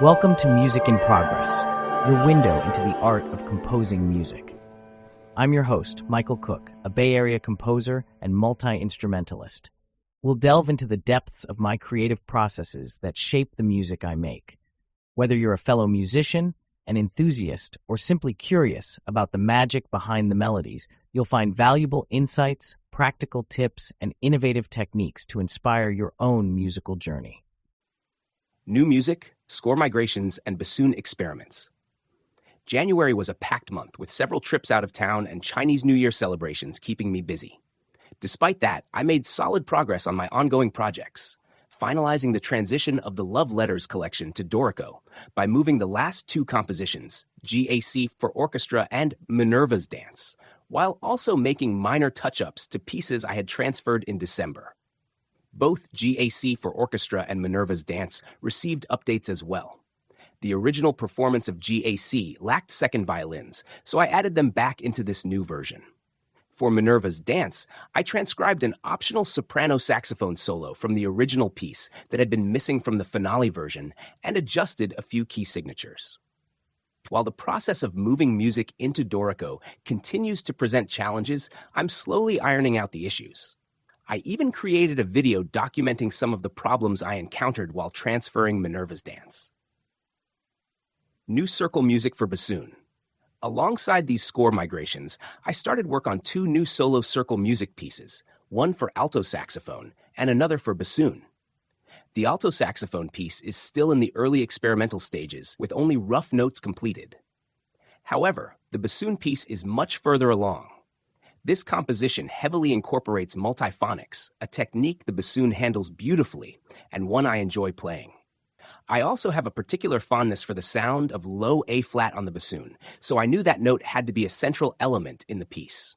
Welcome to Music in Progress, your window into the art of composing music. I'm your host, Michael Cook, a Bay Area composer and multi-instrumentalist. We'll delve into the depths of my creative processes that shape the music I make. Whether you're a fellow musician, an enthusiast, or simply curious about the magic behind the melodies, you'll find valuable insights, practical tips, and innovative techniques to inspire your own musical journey. New music, score migrations, and bassoon experiments. January was a packed month with several trips out of town and Chinese New Year celebrations keeping me busy. Despite that, I made solid progress on my ongoing projects, finalizing the transition of the Love Letters collection to Dorico by moving the last two compositions, G.A.C. for Orchestra and Minerva's Dance, while also making minor touch-ups to pieces I had transferred in December. Both G.A.C. for Orchestra and Minerva's Dance received updates as well. The original performance of G.A.C. lacked second violins, so I added them back into this new version. For Minerva's Dance, I transcribed an optional soprano saxophone solo from the original piece that had been missing from the finale version and adjusted a few key signatures. While the process of moving music into Dorico continues to present challenges, I'm slowly ironing out the issues. I even created a video documenting some of the problems I encountered while transferring Minerva's Dance. New circle music for bassoon. Alongside these score migrations, I started work on two new solo circle music pieces, one for alto saxophone and another for bassoon. The alto saxophone piece is still in the early experimental stages with only rough notes completed. However, the bassoon piece is much further along. This composition heavily incorporates multiphonics, a technique the bassoon handles beautifully and one I enjoy playing. I also have a particular fondness for the sound of low A-flat on the bassoon, so I knew that note had to be a central element in the piece.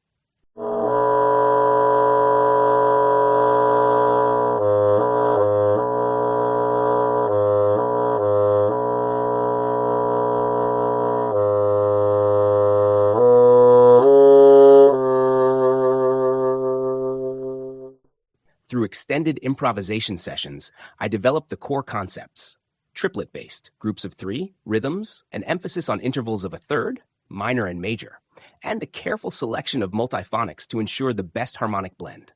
Through extended improvisation sessions, I developed the core concepts: triplet-based, groups of three, rhythms, an emphasis on intervals of a third, minor and major, and the careful selection of multiphonics to ensure the best harmonic blend.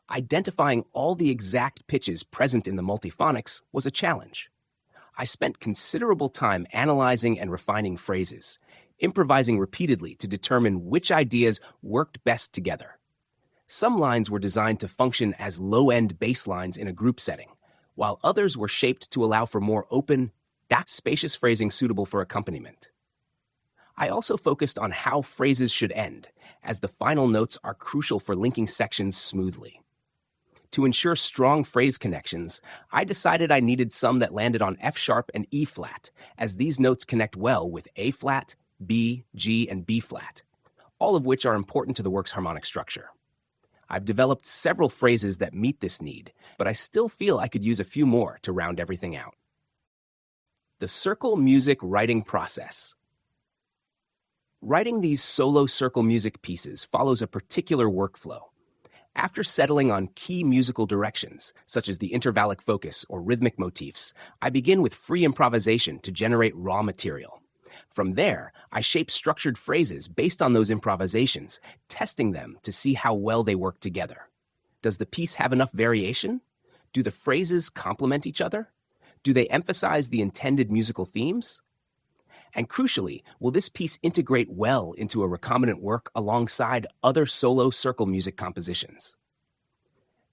Identifying all the exact pitches present in the multiphonics was a challenge. I spent considerable time analyzing and refining phrases, improvising repeatedly to determine which ideas worked best together. Some lines were designed to function as low-end bass lines in a group setting, while others were shaped to allow for more open, spacious phrasing suitable for accompaniment. I also focused on how phrases should end, as the final notes are crucial for linking sections smoothly. To ensure strong phrase connections, I decided I needed some that landed on F-sharp and E-flat, as these notes connect well with A-flat, B, G, and B-flat, all of which are important to the work's harmonic structure. I've developed several phrases that meet this need, but I still feel I could use a few more to round everything out. The circle music writing process. Writing these solo circle music pieces follows a particular workflow. After settling on key musical directions, such as the intervallic focus or rhythmic motifs, I begin with free improvisation to generate raw material. From there, I shape structured phrases based on those improvisations, testing them to see how well they work together. Does the piece have enough variation? Do the phrases complement each other? Do they emphasize the intended musical themes? And crucially, will this piece integrate well into a recombinant work alongside other solo circle music compositions?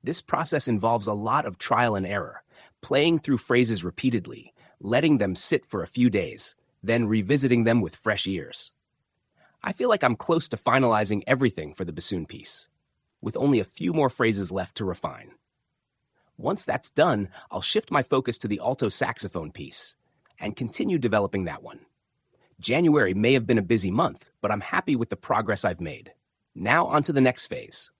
This process involves a lot of trial and error, playing through phrases repeatedly, letting them sit for a few days, then revisiting them with fresh ears. I feel like I'm close to finalizing everything for the bassoon piece, with only a few more phrases left to refine. Once that's done, I'll shift my focus to the alto saxophone piece and continue developing that one. January may have been a busy month, but I'm happy with the progress I've made. Now on to the next phase.